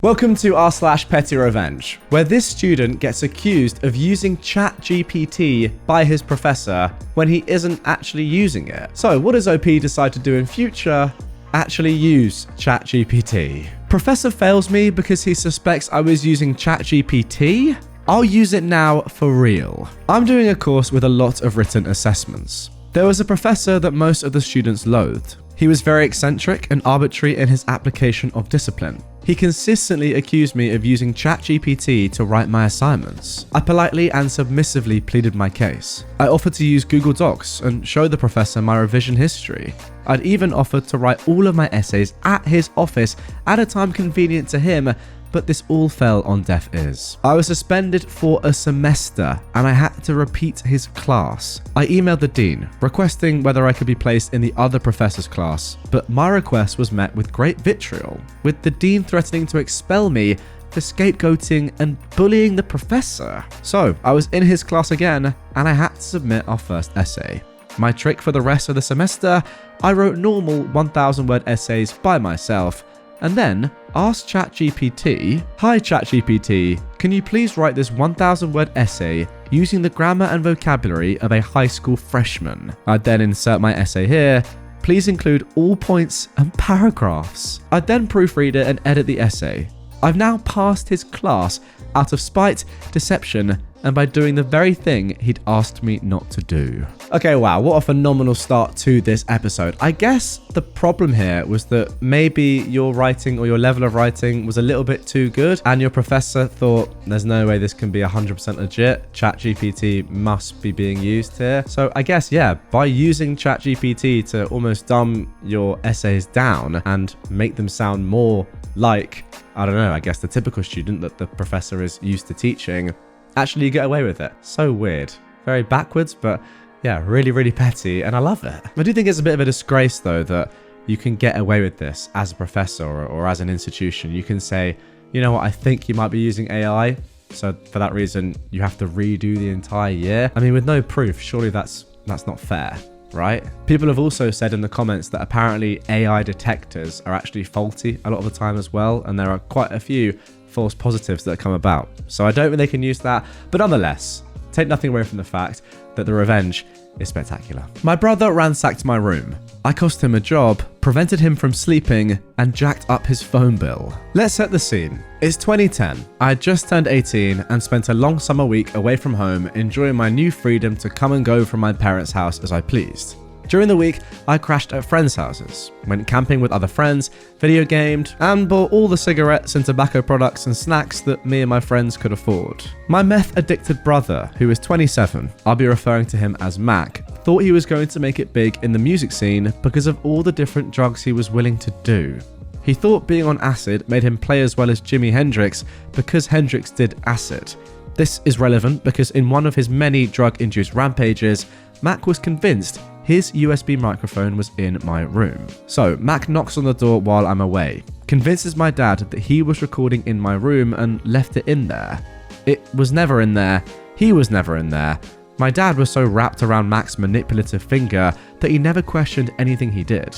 Welcome to r/PettyRevenge, where this student gets accused of using ChatGPT by his professor when he isn't actually using it. So what does OP decide to do in future? Actually use ChatGPT. Professor fails me because he suspects I was using ChatGPT? I'll use it now for real. I'm doing a course with a lot of written assessments. There was a professor that most of the students loathed. He was very eccentric and arbitrary in his application of discipline. He consistently accused me of using ChatGPT to write my assignments. I politely and submissively pleaded my case. I offered to use Google Docs and show the professor my revision history. I'd even offered to write all of my essays at his office at a time convenient to him, but this all fell on deaf ears. I was suspended for a semester and I had to repeat his class. I emailed the dean, requesting whether I could be placed in the other professor's class, but my request was met with great vitriol, with the dean threatening to expel me for scapegoating and bullying the professor. So I was in his class again and I had to submit our first essay. My trick for the rest of the semester, I wrote normal 1,000-word essays by myself, and then asked ChatGPT, "Hi ChatGPT, can you please write this 1,000-word essay using the grammar and vocabulary of a high school freshman?" I'd then insert my essay here. Please include all points and paragraphs. I'd then proofread it and edit the essay. I've now passed his class out of spite, deception, and by doing the very thing he'd asked me not to do. Okay, wow, what a phenomenal start to this episode. I guess the problem here was that maybe your writing or your level of writing was a little bit too good, and your professor thought, there's no way this can be 100% legit. ChatGPT must be being used here. So I guess, yeah, by using ChatGPT to almost dumb your essays down and make them sound more like, I don't know, I guess the typical student that the professor is used to teaching, actually you get away with it. So weird. Very backwards, but yeah, really, really petty, and I love it. I do think it's a bit of a disgrace, though, that you can get away with this as a professor or as an institution. You can say, you know what, I think you might be using AI, so for that reason, you have to redo the entire year. I mean, with no proof, surely that's not fair, right? People have also said in the comments that apparently AI detectors are actually faulty a lot of the time as well, and there are quite a few false positives that come about. So I don't think they can use that, but nonetheless, take nothing away from the fact that the revenge is spectacular. My brother ransacked my room. I cost him a job, prevented him from sleeping, and jacked up his phone bill. Let's set the scene. It's 2010. I had just turned 18 and spent a long summer week away from home, enjoying my new freedom to come and go from my parents' house as I pleased. During the week, I crashed at friends' houses, went camping with other friends, video gamed, and bought all the cigarettes and tobacco products and snacks that me and my friends could afford. My meth-addicted brother, who is 27, I'll be referring to him as Mac, thought he was going to make it big in the music scene because of all the different drugs he was willing to do. He thought being on acid made him play as well as Jimi Hendrix because Hendrix did acid. This is relevant because in one of his many drug-induced rampages, Mac was convinced his USB microphone was in my room. So Mac knocks on the door while I'm away, convinces my dad that he was recording in my room and left it in there. It was never in there. He was never in there. My dad was so wrapped around Mac's manipulative finger that he never questioned anything he did.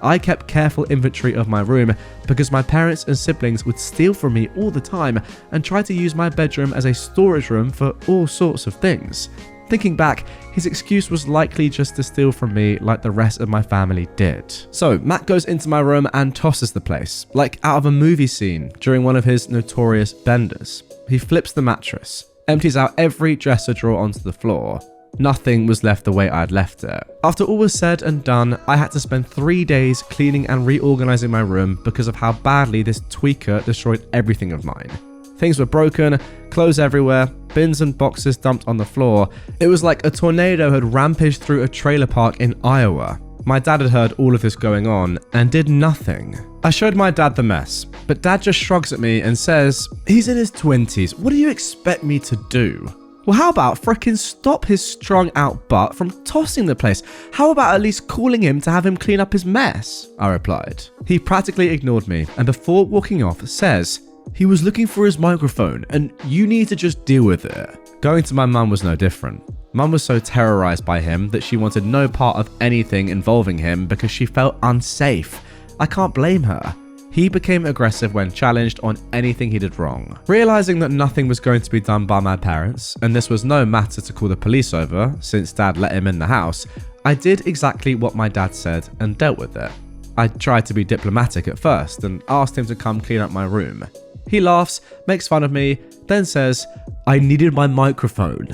I kept careful inventory of my room because my parents and siblings would steal from me all the time and try to use my bedroom as a storage room for all sorts of things. Thinking back, his excuse was likely just to steal from me like the rest of my family did. So Matt goes into my room and tosses the place, like out of a movie scene during one of his notorious benders. He flips the mattress, empties out every dresser drawer onto the floor. Nothing was left the way I'd left it. After all was said and done, I had to spend 3 days cleaning and reorganizing my room because of how badly this tweaker destroyed everything of mine. Things were broken, clothes everywhere, bins and boxes dumped on the floor. It was like a tornado had rampaged through a trailer park in Iowa. My dad had heard all of this going on and did nothing. I showed my dad the mess, but dad just shrugs at me and says, "He's in his 20s, what do you expect me to do?" Well, how about frickin' stop his strung out butt from tossing the place? How about at least calling him to have him clean up his mess? I replied. He practically ignored me and before walking off says, "He was looking for his microphone and you need to just deal with it." Going to my mum was no different. Mum was so terrorized by him that she wanted no part of anything involving him because she felt unsafe. I can't blame her. He became aggressive when challenged on anything he did wrong. Realizing that nothing was going to be done by my parents, and this was no matter to call the police over, since Dad let him in the house, I did exactly what my dad said and dealt with it. I tried to be diplomatic at first and asked him to come clean up my room. He laughs, makes fun of me, then says, "I needed my microphone."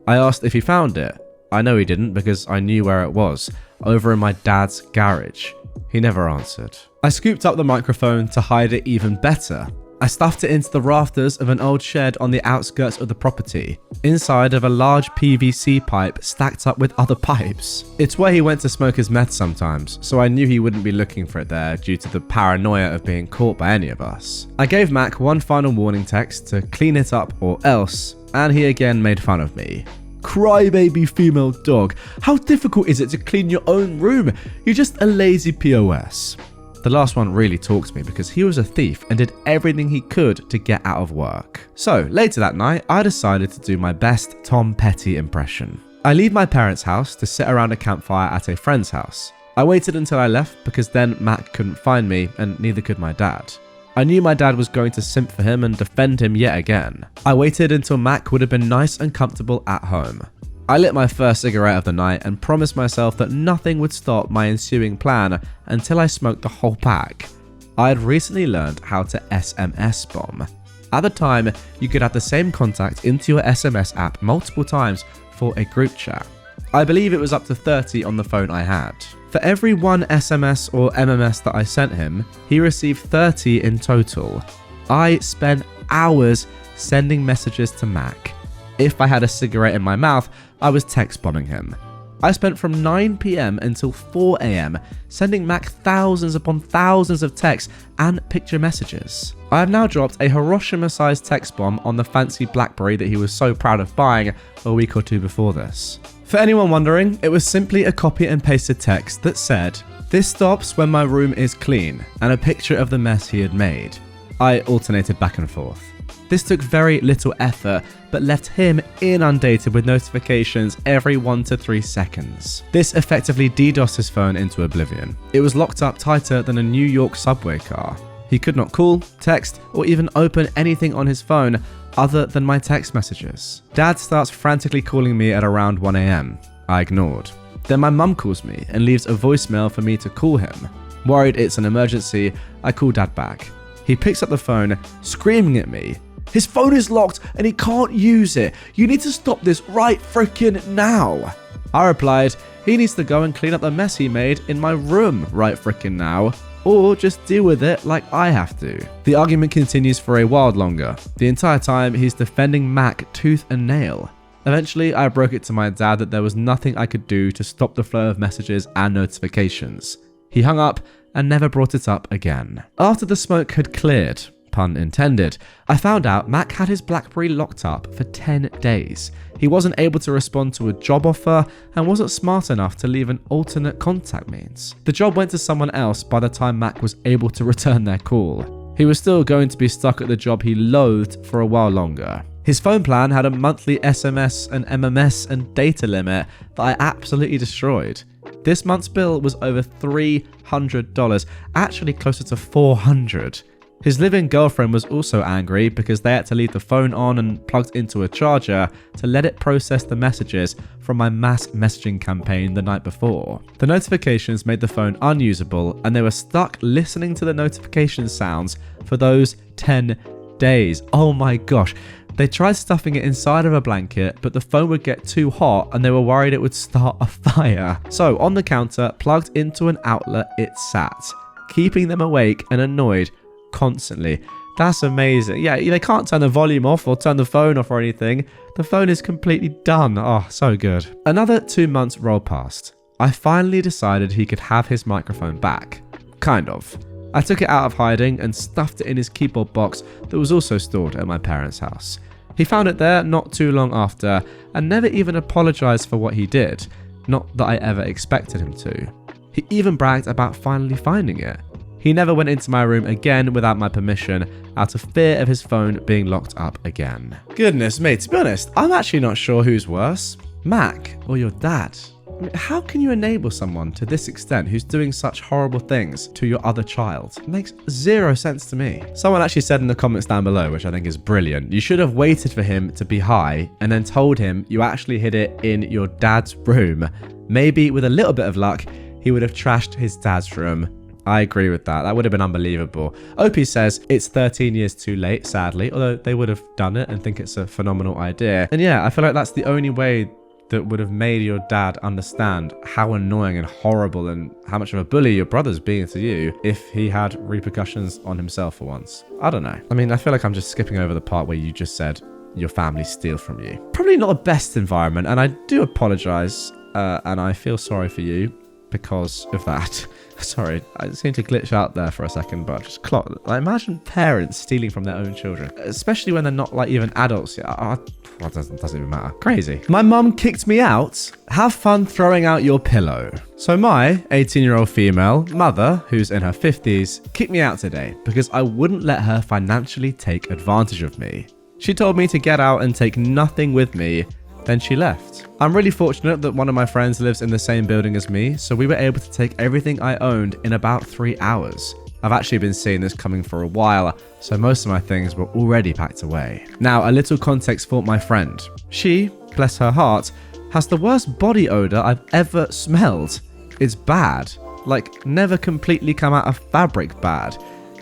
I asked if he found it. I know he didn't because I knew where it was, over in my dad's garage. He never answered. I scooped up the microphone to hide it even better. I stuffed it into the rafters of an old shed on the outskirts of the property, inside of a large PVC pipe stacked up with other pipes. It's where he went to smoke his meth sometimes, so I knew he wouldn't be looking for it there due to the paranoia of being caught by any of us. I gave Mac one final warning text to clean it up or else, and he again made fun of me. "Crybaby female dog, how difficult is it to clean your own room? You're just a lazy POS." The last one really talked to me because he was a thief and did everything he could to get out of work. So later that night, I decided to do my best Tom Petty impression. I leave my parents' house to sit around a campfire at a friend's house. I waited until I left because then Mac couldn't find me and neither could my dad. I knew my dad was going to simp for him and defend him yet again. I waited until Mac would have been nice and comfortable at home. I lit my first cigarette of the night and promised myself that nothing would stop my ensuing plan until I smoked the whole pack. I had recently learned how to SMS bomb. At the time, you could add the same contact into your SMS app multiple times for a group chat. I believe it was up to 30 on the phone I had. For every one SMS or MMS that I sent him, he received 30 in total. I spent hours sending messages to Mac. If I had a cigarette in my mouth, I was text bombing him. I spent from 9 PM until 4 AM sending Mac thousands upon thousands of texts and picture messages. I have now dropped a Hiroshima-sized text bomb on the fancy BlackBerry that he was so proud of buying a week or two before this. For anyone wondering, it was simply a copy and pasted text that said, "This stops when my room is clean," and a picture of the mess he had made. I alternated back and forth. This took very little effort, but left him inundated with notifications every 1 to 3 seconds. This effectively DDoSed his phone into oblivion. It was locked up tighter than a New York subway car. He could not call, text, or even open anything on his phone other than my text messages. Dad starts frantically calling me at around 1 AM. I ignored. Then my mum calls me and leaves a voicemail for me to call him. Worried it's an emergency, I call Dad back. He picks up the phone, screaming at me. "His phone is locked and he can't use it. You need to stop this right frickin' now." I replied, he needs to go and clean up the mess he made in my room right frickin' now, or just deal with it like I have to. The argument continues for a while longer. The entire time he's defending Mac tooth and nail. Eventually, I broke it to my dad that there was nothing I could do to stop the flow of messages and notifications. He hung up and never brought it up again. After the smoke had cleared, pun intended, I found out Mac had his BlackBerry locked up for 10 days. He wasn't able to respond to a job offer and wasn't smart enough to leave an alternate contact means. The job went to someone else by the time Mac was able to return their call. He was still going to be stuck at the job he loathed for a while longer. His phone plan had a monthly SMS and MMS and data limit that I absolutely destroyed. This month's bill was over $300, actually closer to $400. His live-in girlfriend was also angry because they had to leave the phone on and plugged into a charger to let it process the messages from my mass messaging campaign the night before. The notifications made the phone unusable and they were stuck listening to the notification sounds for those 10 days. Oh my gosh. They tried stuffing it inside of a blanket, but the phone would get too hot and they were worried it would start a fire. So on the counter, plugged into an outlet, it sat, keeping them awake and annoyed constantly. That's amazing. Yeah, they can't turn the volume off or turn the phone off or anything. The phone is completely done. Oh, so good. Another 2 months rolled past. I finally decided he could have his microphone back. Kind of. I took it out of hiding and stuffed it in his keyboard box that was also stored at my parents' house. He found it there not too long after and never even apologized for what he did. Not that I ever expected him to. He even bragged about finally finding it. He never went into my room again without my permission, out of fear of his phone being locked up again. Goodness me, to be honest, I'm actually not sure who's worse, Mac or your dad. I mean, how can you enable someone to this extent who's doing such horrible things to your other child? It makes zero sense to me. Someone actually said in the comments down below, which I think is brilliant, you should have waited for him to be high and then told him you actually hid it in your dad's room. Maybe with a little bit of luck, he would have trashed his dad's room. I agree with that. That would have been unbelievable. OP says it's 13 years too late, sadly, although they would have done it and think it's a phenomenal idea. And yeah, I feel like that's the only way that would have made your dad understand how annoying and horrible and how much of a bully your brother's being to you if he had repercussions on himself for once. I don't know. I mean, I feel like I'm just skipping over the part where you just said your family steal from you. Probably not the best environment, and I do apologize, and I feel sorry for you because of that. Sorry, I seem to glitch out there for a second, but just clock. Like, imagine parents stealing from their own children, especially when they're not like even adults yet. Well, doesn't even matter. Crazy. My mum kicked me out. Have fun throwing out your pillow. So my 18-year-old female mother, who's in her 50s, kicked me out today because I wouldn't let her financially take advantage of me. She told me to get out and take nothing with me. Then she left. I'm really fortunate that one of my friends lives in the same building as me, so we were able to take everything I owned in about 3 hours. I've actually been seeing this coming for a while, so most of my things were already packed away. Now, a little context for my friend. She, bless her heart, has the worst body odor I've ever smelled. It's bad. Like, never completely come out of fabric bad.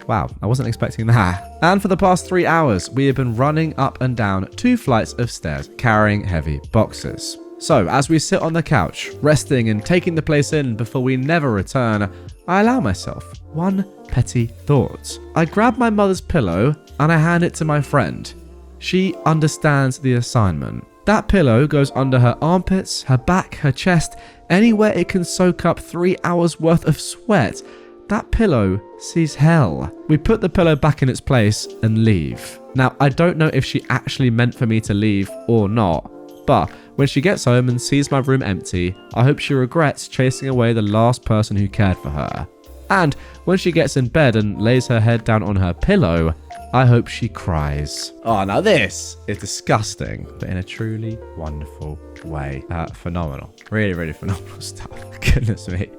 Wow, I wasn't expecting that. And for the past 3 hours, we have been running up and down 2 flights of stairs, carrying heavy boxes. So, as we sit on the couch, resting and taking the place in before we never return, I allow myself one petty thought. I grab my mother's pillow and I hand it to my friend. She understands the assignment. That pillow goes under her armpits, her back, her chest, anywhere it can soak up 3 hours worth of sweat. That pillow sees hell. We put the pillow back in its place and leave. Now, I don't know if she actually meant for me to leave or not, but when she gets home and sees my room empty, I hope she regrets chasing away the last person who cared for her. And when she gets in bed and lays her head down on her pillow, I hope she cries. Oh, now this is disgusting, but in a truly wonderful way. Phenomenal. Really, really phenomenal stuff. Goodness me.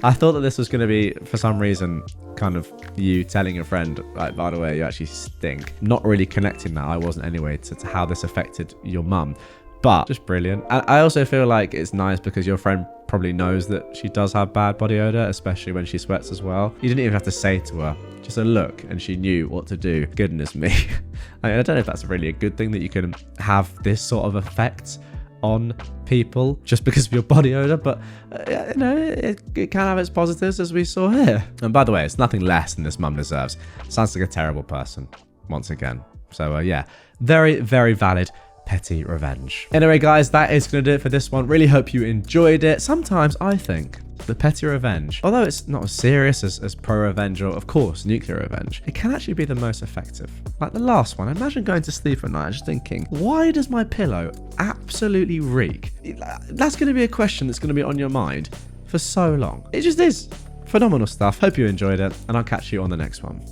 I thought that this was going to be, for some reason, kind of you telling your friend, like, by the way, you actually stink. Not really connecting that, I wasn't anyway, to how this affected your mum. But just brilliant. And I also feel like it's nice because your friend probably knows that she does have bad body odor, especially when she sweats as well. You didn't even have to say to her, just a look, and she knew what to do. Goodness me. I mean, I don't know if that's really a good thing that you can have this sort of effect on people just because of your body odor, but you know, it can have its positives, as we saw here. And by the way, it's nothing less than this mum deserves. Sounds like a terrible person once again. So yeah, very, very valid petty revenge. Anyway, guys, that is going to do it for this one. Really hope you enjoyed it. Sometimes I think the petty revenge, although it's not as serious as pro-revenge or, of course, nuclear revenge, it can actually be the most effective. Like the last one, imagine going to sleep at night and just thinking, why does my pillow absolutely reek? That's going to be a question that's going to be on your mind for so long. It just is. Phenomenal stuff. Hope you enjoyed it, and I'll catch you on the next one.